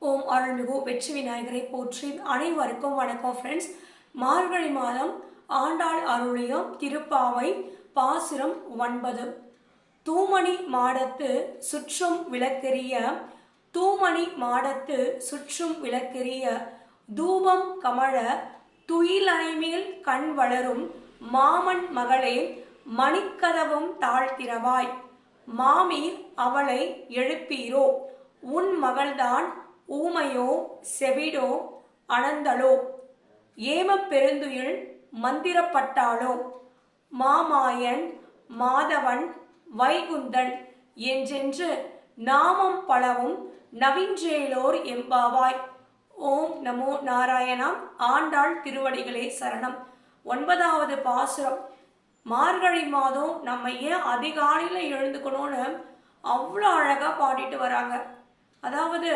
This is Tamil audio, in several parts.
ஓம் அருள்மிகு வெற்றி விநாயகரை போற்றி. அனைவருக்கும் வணக்கம் ஃப்ரெண்ட்ஸ். மார்கழி மாதம் ஆண்டாள் அருளியம் திருப்பாவை பாசுரம் 9. தூமணி மாடத்து சுற்றும் விளக்கெரிய தூமணி மாடத்து சுற்றும் விளக்கெரிய தூபம் கமழ துயிலணைமேல் கண் வளரும் மாமன் மகளே மணிக்கதவும் தாழ்த்திரவாய் மாமீர் அவளை எழுப்பீரோ உன் மகள்தான் ஊமையோ செவிடோ அனந்தளோ ஏமப் பெருந்துயில் மந்திரப்பட்டாளோ மாமாயன் மாதவன் வைகுந்தன் என்றென்று நாமம் பலவும் நவின்றேலோர் எம்பாவாய். ஓம் நமோ நாராயணா. ஆண்டாள் திருவடிகளே சரணம். 9வது பாசுரம். மார்கழி மாதம் நம்ம ஏன் அதிகாலையில் எழுந்துக்கணும்னு அவ்வளோ அழகாக பாடிட்டு வராங்க. அதாவது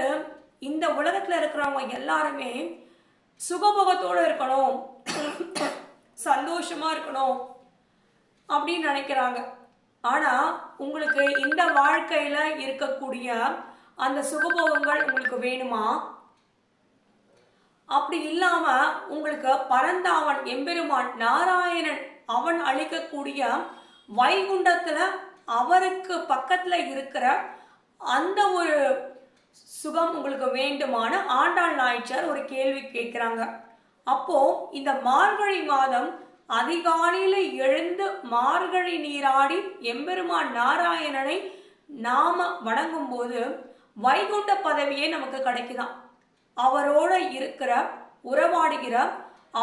இந்த உலகத்தில் இருக்கிறவங்க எல்லாருமே சுகபோகத்தோடு இருக்கணும், சந்தோஷமாக இருக்கணும் அப்படின்னு நினைக்கிறாங்க. ஆனால் உங்களுக்கு இந்த வாழ்க்கையில் இருக்கக்கூடிய அந்த சுகபோகங்கள் உங்களுக்கு வேணுமா? அப்படி இல்லாமல் உங்களுக்கு பரந்தாவன் எம்பெருமான் நாராயணன் அவன் அளிக்கக்கூடிய வைகுண்டத்தில் அவருக்கு பக்கத்தில் இருக்கிற அந்த ஒரு சுகம் உங்களுக்கு வேண்டுமான ஆண்டாள் நாயச்சார் ஒரு கேள்வி கேட்குறாங்க. அப்போ இந்த மார்கழி மாதம் அதிகாலையில் எழுந்து மார்கழி நீராடி எம்பெருமான் நாராயணனை நாம வணங்கும் போது வைகுண்ட பதவியே நமக்கு கிடைக்குதான். அவரோட இருக்கிற உறவாடுகிற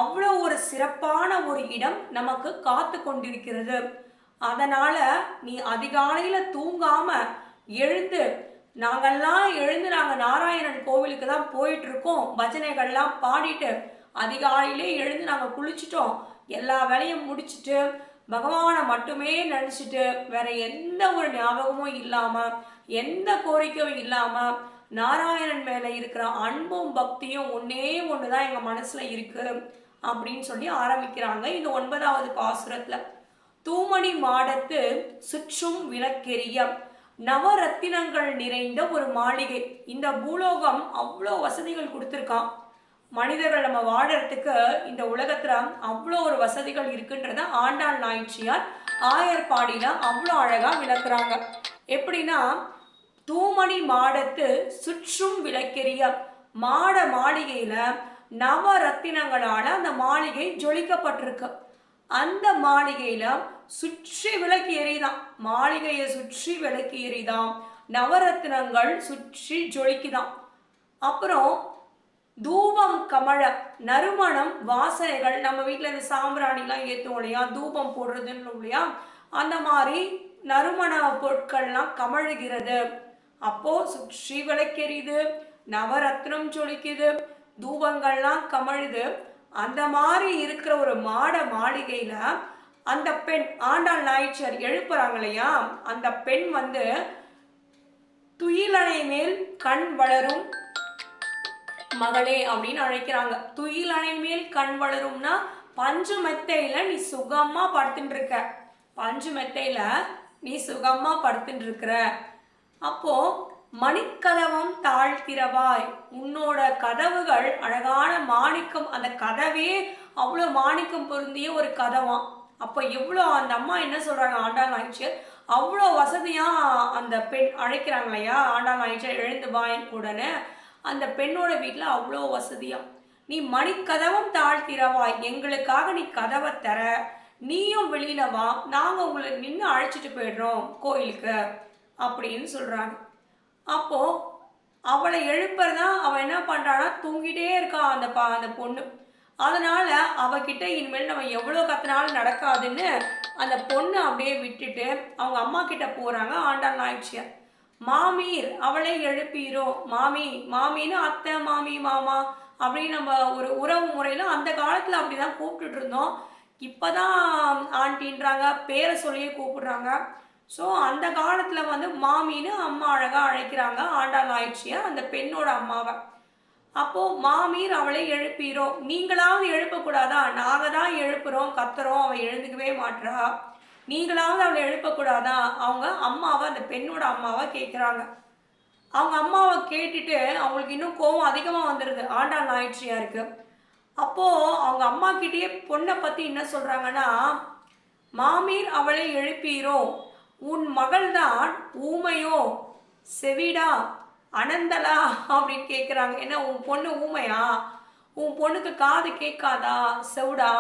அவ்வளோ ஒரு சிறப்பான ஒரு இடம் நமக்கு காத்து கொண்டிருக்கிறது. அதனால நீ அதிகாலையில தூங்காம எழுந்து, நாங்கள் நாராயணன் கோவிலுக்கு தான் போயிட்டு இருக்கோம், பஜனைகள்லாம் பாடிட்டு அதிகாலையிலே எழுந்து நாங்கள் குளிச்சுட்டோம், எல்லா வேலையும் முடிச்சுட்டு பகவானை மட்டுமே நினச்சிட்டு வேற எந்த ஒரு ஞாபகமும் இல்லாமல் எந்த கோரிக்கையும் இல்லாமல் நாராயணன் மேலே இருக்கிற அன்பும் பக்தியும் ஒன்று தான் எங்கள் மனசில் இருக்கு அப்படின்னு சொல்லி ஆரம்பிக்கிறாங்க இந்த 9வது பாசுரத்தில். தூமணி மாடத்து சுற்றும் விளக்கெரிய நவரத்தினங்கள் நிறைந்த ஒரு மாளிகை. இந்த பூலோகம் அவ்வளோ வசதிகள் கொடுத்துருக்கான். மனிதர்கள் நம்ம வாழறதுக்கு இந்த உலகத்துல அவ்வளோ ஒரு வசதிகள் இருக்குன்றத ஆண்டாள் நாயச்சியார் ஆயர்பாடியில அவ்வளோ அழகா விளக்குறாங்க. எப்படின்னா, தூமணி மாடத்து சுற்றும் விளக்கெரிய மாட மாளிகையில நவரத்தினங்களால அந்த மாளிகை ஜொலிக்கப்பட்டிருக்கு. அந்த மாளிகையில சுற்றி விளக்கு எரிதான், மாளிகையை சுற்றி விளக்கு எரிதான், நவரத்தினங்கள் சுற்றி ஜொலிக்குதான். அப்புறம் தூபம் கமழ நறுமணம் வாசனைகள், நம்ம வீட்டில் இந்த சாம்பிராணிலாம் ஏற்றுவோம் இல்லையா, தூபம் போடுறதுன்னு இல்லையா, அந்த மாதிரி நறுமண பொருட்கள்லாம் கமழுகிறது. அப்போ சுற்றி விளக்கெரியுது, நவரத்னம் ஜொலிக்குது, தூபங்கள்லாம் கமழுது. அந்த மாதிரி இருக்கிற ஒரு மாட மாளிகையில அந்த பெண் ஆண்டாள் நாயச்சியார் எழுப்புறாங்க இல்லையா, அந்த பெண் துயிலணை மேல் கண் வளரும் மகளே அப்படின்னு அழைக்கிறாங்க. துயிலணை மேல் கண் வளரும்னா பஞ்சு மெத்தையில நீ சுகமா படுத்துட்டு இருக்க, பஞ்சு மெத்தையில நீ சுகமா படுத்துட்டு இருக்கிற. அப்போ மணிக்கதவம் தாழ்த்திரவாய், உன்னோட கதவுகள் அழகான மாணிக்கம், அந்த கதவே அவ்வளோ மாணிக்கம் பொருந்திய ஒரு கதவாம். அப்போ எவ்வளோ அந்த அம்மா என்ன சொல்றாங்க, ஆண்டாள் நாயச்சியார் அவ்வளோ வசதியா அந்த பெண் அழைக்கிறாங்க இல்லையா, ஆண்டாள் நாயச்சியார் எழுந்து வாயின் உடனே அந்த பெண்ணோட வீட்டில் அவ்வளோ வசதியா. நீ மணிக்கதவம் தாழ்த்திரவாய், எங்களுக்காக நீ கதவை தர, நீயும் வெளியில வா, நாங்கள் உங்களை நின்று அழைச்சிட்டு போயிடுறோம் கோயிலுக்கு அப்படின்னு சொல்றாங்க. அப்போ அவளை எழுப்புறதா அவன் என்ன பண்றானா, தூங்கிட்டே இருக்கான் அந்த பொண்ணு. அதனால அவகிட்ட இனிமேல் நம்ம எவ்வளோ கத்தினாலும் நடக்காதுன்னு அந்த பொண்ணு அப்படியே விட்டுட்டு அவங்க அம்மா கிட்ட போறாங்க ஆண்டாள் நாயச்சியார். மாமீர் அவளை எழுப்பீரோ, மாமின்னு அத்தை, மாமி, மாமா அப்படின்னு நம்ம ஒரு உறவு முறையில அந்த காலத்துல அப்படிதான் கூப்பிட்டுட்டு இருந்தோம். இப்பதான் ஆண்டின்றாங்க, பேரை சொல்லியே கூப்பிடுறாங்க. ஸோ அந்த காலத்தில் மாமின்னு அம்மா அழகாக அழைக்கிறாங்க ஆண்டாள் நாயச்சியார் அந்த பெண்ணோட அம்மாவை. அப்போது மாமீர் அவளை எழுப்பீரோ, நீங்களாவது எழுப்பக்கூடாதா, நாங்கள் தான் எழுப்புறோம் கத்துறோம், அவள் எழுந்துக்கவே மாட்டுறா, நீங்களாவது அவளை எழுப்பக்கூடாதா, அவங்க அம்மாவை அந்த பெண்ணோட அம்மாவை கேட்குறாங்க. அவங்க அம்மாவை கேட்டுட்டு அவங்களுக்கு இன்னும் கோவம் அதிகமாக வந்துடுது ஆண்டாள் நாயற்றியாருக்கு. அப்போது அவங்க அம்மா கிட்டேயே பொண்ணை பற்றி என்ன சொல்கிறாங்கன்னா, மாமீர் அவளை எழுப்பீரோ, உன் மகள்தான் ஊமையோ, செவிடா, அனந்தலா அப்படின்னு கேட்குறாங்க. என்ன உன் பொண்ணு ஊமையா, உன் பொண்ணுக்கு காது கேட்காதா, செவிடா,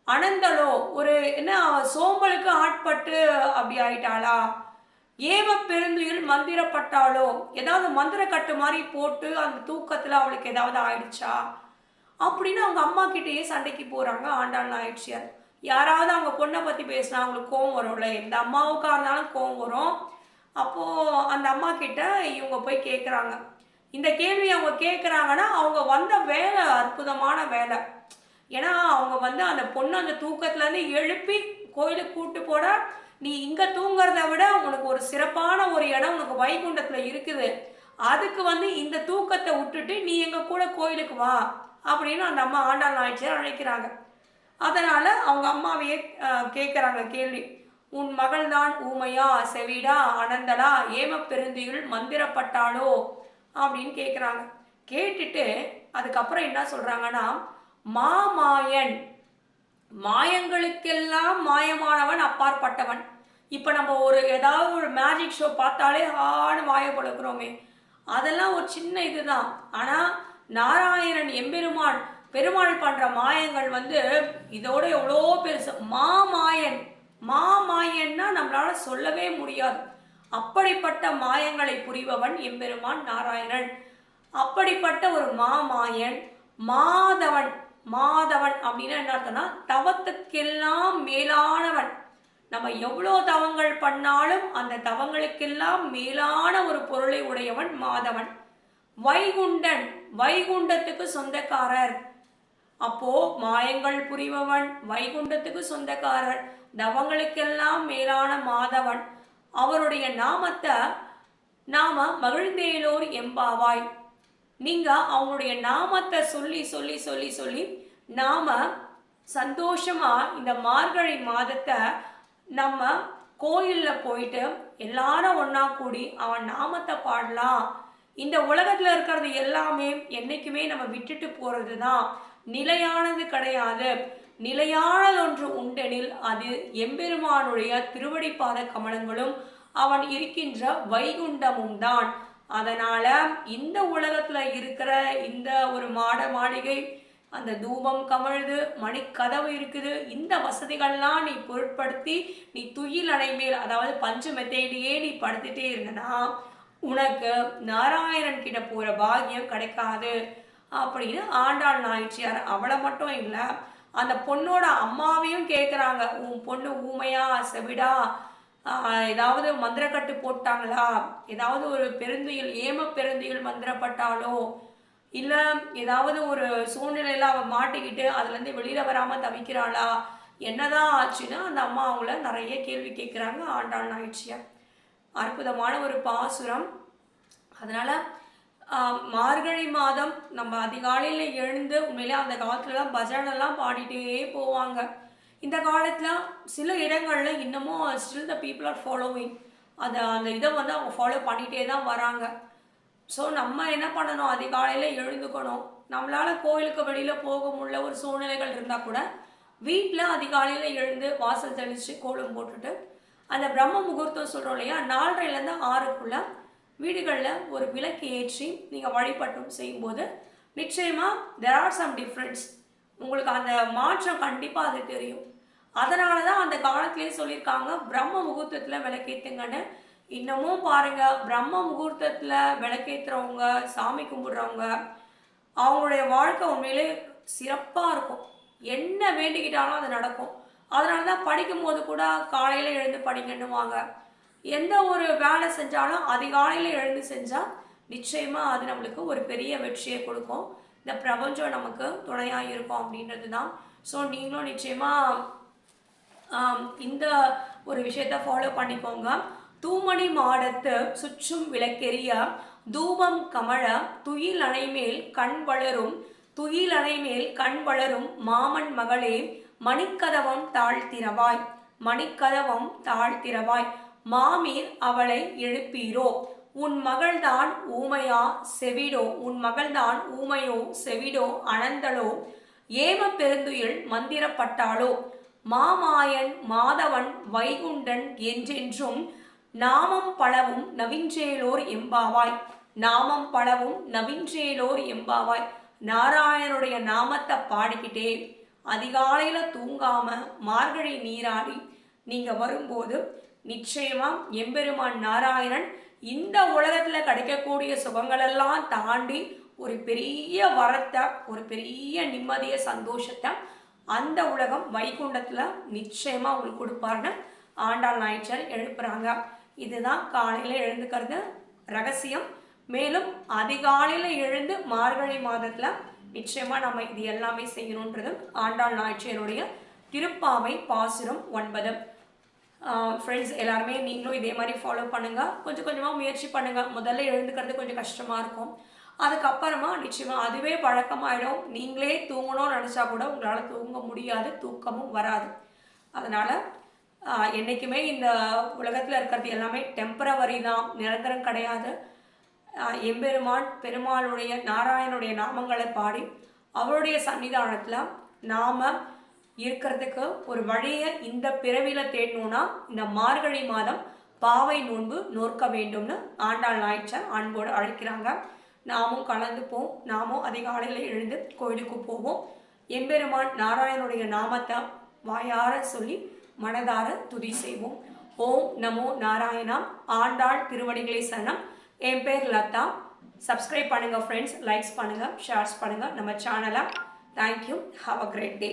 அனந்தலோ ஒரு என்ன சோம்பலுக்கு ஆட்பட்டு அப்படி ஆயிட்டாளா, ஏவ பெருந்துயில் மந்திரப்பட்டாளோ, ஏதாவது மந்திர கட்டு மாதிரி போட்டு அந்த தூக்கத்தில் அவளுக்கு ஏதாவது ஆயிடுச்சா அப்படின்னு அவங்க அம்மா கிட்டேயே சண்டைக்கு போகிறாங்க ஆண்டாள் நாயச்சியார். யாராவது அவங்க பொண்ணை பற்றி பேசினா அவங்களுக்கு கோவம் வரும்ல, எந்த அம்மாவுக்காக இருந்தாலும் கோவம் வரும். அப்போது அந்த அம்மா கிட்ட இவங்க போய் கேட்குறாங்க. இந்த கேள்வி அவங்க கேட்குறாங்கன்னா அவங்க வந்த வேலை அற்புதமான வேலை. ஏன்னா அவங்க அந்த பொண்ணு அந்த தூக்கத்துலேருந்து எழுப்பி கோயிலுக்கு கூட்டு போட, நீ இங்கே தூங்குறத விட உனக்கு ஒரு சிறப்பான ஒரு இடம் உனக்கு வைகுண்டத்தில் இருக்குது, அதுக்கு இந்த தூக்கத்தை விட்டுட்டு நீ எங்கள் கூட கோயிலுக்கு வா அப்படின்னு அந்த அம்மா ஆண்டாள் நாயச்சியார் அழைக்கிறாங்க. அதனால் அவங்க அம்மாவையே கேட்குறாங்க கேள்வி, உன் மகள் தான் ஊமையா, செவிடா, அனந்தலா, ஏம பெருந்தியுள் மந்திரப்பட்டாளோ அப்படின்னு கேட்குறாங்க. கேட்டுட்டு அதுக்கப்புறம் என்ன சொல்கிறாங்கன்னா, மாமாயன், மாயங்களுக்கெல்லாம் மாயமானவன், அப்பாற்பட்டவன். இப்போ நம்ம ஏதாவது ஒரு மேஜிக் ஷோ பார்த்தாலே ஆடு மாயம் பழக்கிறோமே, அதெல்லாம் ஒரு சின்ன இதுதான். ஆனால் நாராயணன் எம்பெருமான் பெருமாள் பண்ற மாயங்கள் இதோட எவ்வளோ பெருசு. மாமாயன், மாமாயன்னா நம்மளால சொல்லவே முடியாது. அப்படிப்பட்ட மாயங்களை புரிபவன் எம்பெருமான் நாராயணன். அப்படிப்பட்ட ஒரு மாமாயன். மாதவன், மாதவன் அப்படின்னா என்ன அர்த்தம்னா தவத்துக்கெல்லாம் மேலானவன். நம்ம எவ்வளோ தவங்கள் பண்ணாலும் அந்த தவங்களுக்கெல்லாம் மேலான ஒரு பொருளை உடையவன் மாதவன். வைகுண்டன், வைகுண்டத்துக்கு சொந்தக்காரர். அப்போ மாயங்கள் புரிபவன், வைகுண்டத்துக்கு சொந்தக்காரர், தவங்களுக்கெல்லாம் மேலான மாதவன். அவருடைய நாமத்தை நாம மகிழ்ந்தேலோர் எம்பாவாய். நீங்க அவங்களுடைய நாமத்தை சொல்லி சொல்லி சொல்லி சொல்லி நாம சந்தோஷமா இந்த மார்கழி மாதத்தை நம்ம கோயில்ல போயிட்டு எல்லாரும் ஒன்னா கூடி அவன் நாமத்தை பாடலாம். இந்த உலகத்துல இருக்கிறது எல்லாமே என்னைக்குமே நம்ம விட்டுட்டு போறது தான், நிலையானது கிடையாது. நிலையானது ஒன்று உண்டெனில் அது எம்பெருமானுடைய திருவடிப்பாத கமலங்களும் அவன் இருக்கின்ற வைகுண்டமும் தான். அதனால இந்த உலகத்துல இருக்கிற இந்த ஒரு மாளிகை, அந்த தூபம் கமழுது, மணிக்கதவு இருக்குது, இந்த வசதிகள்லாம் நீ பொருட்படுத்தி நீ துயில் அடைமேல், அதாவது பஞ்சு மெத்தையிலேயே நீ படுத்துட்டே இருந்தனா உனக்கு நாராயணன் கிட்ட போற பாக்கியம் கிடைக்காது அப்படின்னு ஆண்டாள் நாயச்சியார். அவளை மட்டும் இல்லை, அந்த பொண்ணோட அம்மாவையும் கேட்குறாங்க, உன் பொண்ணு ஊமையா, செவிடா, ஏதாவது மந்திரக்கட்டு போட்டாங்களா, ஏதாவது ஒரு பெருந்துயில் ஏம பெருந்துயில் மந்திரப்பட்டாலோ, இல்லை ஏதாவது ஒரு சூழ்நிலையில் அவள் மாட்டிக்கிட்டு அதுலேருந்து வெளியில் வராமல் தவிக்கிறாளா, என்னதான் ஆச்சுன்னா அந்த அம்மா அவங்கள நிறைய கேள்வி கேட்குறாங்க ஆண்டாள் நாயச்சியார். அற்புதமான ஒரு பாசுரம். அதனால் மார்கழி மாதம் நம்ம அதிகாலையில் எழுந்து உண்மையிலே அந்த காலத்துலலாம் பஜனெல்லாம் பாடிட்டே போவாங்க. இந்த காலத்தில் சில இடங்களில் இன்னமும் still the people are following அந்த இதை அவங்க ஃபாலோ பண்ணிகிட்டே தான் வராங்க. ஸோ நம்ம என்ன பண்ணணும், அதிகாலையில் எழுந்துக்கணும். நம்மளால் கோயிலுக்கு வெளியில் போக முடியல ஒரு சூழ்நிலைகள் இருந்தால் கூட வீட்டில் அதிகாலையில் எழுந்து வாசல் தெளித்து கோலம் போட்டுட்டு அந்த பிரம்ம முகூர்த்தம் சொல்கிறோம் இல்லையா, 4:30லேருந்து 6க்குள்ளே வீடுகளில் ஒரு விளக்கு ஏற்றி நீங்கள் வழிபட்டும் செய்யும்போது நிச்சயமாக there are some difference. உங்களுக்கு அந்த மாற்றம் கண்டிப்பாக அது தெரியும். அதனால தான் அந்த காலத்திலே சொல்லியிருக்காங்க பிரம்ம முகூர்த்தத்தில் விளக்கேற்றுங்கன்னு. இன்னமும் பாருங்க, பிரம்ம முகூர்த்தத்தில் விளக்கேற்றுறவங்க, சாமி கும்பிடுறவங்க, அவங்களுடைய வாழ்க்கை உண்மையிலே சிறப்பாக இருக்கும். என்ன வேண்டிக்கிட்டாலும் அது நடக்கும். அதனால தான் படிக்கும் போது கூட காலையில் எழுந்து படிக்கணுவாங்க. எந்த ஒரு வேலை செஞ்சாலும் அதிகாலையில் எழுந்து செஞ்சால் நிச்சயமாக அது நம்மளுக்கு ஒரு பெரிய வெற்றியை கொடுக்கும். இந்த பிரபஞ்சம் நமக்கு துணையாக இருக்கும் அப்படின்றது தான். ஸோ நீங்களும் நிச்சயமாக இந்த ஒரு விஷயத்தை ஃபாலோ பண்ணிக்கோங்க. தூமணி மாடத்து சுற்றும் விளக்கெரிய தூபம் கமழ துயில் அணைமேல் கண் வளரும், துயில் அணைமேல் கண் வளரும் மாமன் மகளே, மணிக்கதவம் தாழ்த்திரவாய், மணிக்கதவம் தாழ்த்திரவாய், மாமீர் அவளை எழுப்பீரோ, உன் மகள்தான் ஊமையா செவிடோ, உன் மகள்தான் ஊமையோ செவிடோ அனந்தளோ, ஏம பெருந்துயில் மந்திரப்பட்டாளோ, மாமாயன் மாதவன் வைகுண்டன் என்றென்றும் நாமம் பலவும் நவின்றேலோர் எம்பாவாய், நாமம் பலவும் நவின்றேலோர் எம்பாவாய். நாராயணனுடைய நாமத்தை பாடிக்கிட்டே அதிகாலையில தூங்காம மார்கழி நீராடி நீங்க வரும்போது நிச்சயமா எம்பெருமான் நாராயணன் இந்த உலகத்துல கிடைக்கக்கூடிய சுகங்களெல்லாம் தாண்டி ஒரு பெரிய வரத்தை, ஒரு பெரிய நிம்மதிய சந்தோஷத்தை அந்த உலகம் வைகுண்டத்துல நிச்சயமா உங்களுக்கு கொடுப்பாருன்னு ஆண்டாள் நாயனார் எழுப்புறாங்க. இதுதான் காலையில எழுந்துக்கிறது ரகசியம். மேலும் அதிகாலையில எழுந்து மார்கழி மாதத்துல நிச்சயமா நம்ம இது எல்லாமே செய்யணுன்றது ஆண்டாள் நாயனாருடைய திருப்பாவை பாசுரம் 9. ஃப்ரெண்ட்ஸ் எல்லாருமே நீங்களும் இதே மாதிரி ஃபாலோ பண்ணுங்க. கொஞ்சம் கொஞ்சமாக முயற்சி பண்ணுங்க. முதல்ல எழுந்துக்கிறது கொஞ்சம் கஷ்டமா இருக்கும். அதுக்கப்புறமா நிச்சயமா அதுவே பழக்கமாயிடும். நீங்களே தூங்கணும்னு நினச்சா கூட உங்களால் தூங்க முடியாது, தூக்கமும் வராது. அதனால என்றைக்குமே இந்த உலகத்தில் இருக்கிறது எல்லாமே டெம்பரவரி தான், நிரந்தரம் கிடையாது. எம்பெருமான் பெருமாளுடைய நாராயணனுடைய நாமங்களை பாடி அவருடைய சன்னிதானத்தில் நாம் இருக்கிறதுக்கு ஒரு வழியை இந்த பிறவில தேடணும்னா இந்த மார்கழி மாதம் பாவை நோன்பு நோக்க வேண்டும்னு ஆண்டாள் நாயனார் அன்போடு அழைக்கிறாங்க. நாமும் கலந்துப்போம். நாமும் அதிகாலையில் எழுந்து கோயிலுக்கு போவோம். எம்பெருமான் நாராயணனுடைய நாமத்தை வாயார சொல்லி மனதார துதி செய்வோம். ஓம் நமோ நாராயணா. ஆண்டாள் திருவடிகளை சரணம். என் பேர் லதா. சப்ஸ்கிரைப் பண்ணுங்க ஃப்ரெண்ட்ஸ், லைக்ஸ் பண்ணுங்க, ஷேர்ஸ் பண்ணுங்க நம்ம சேனலை. Thank you. Have a great day.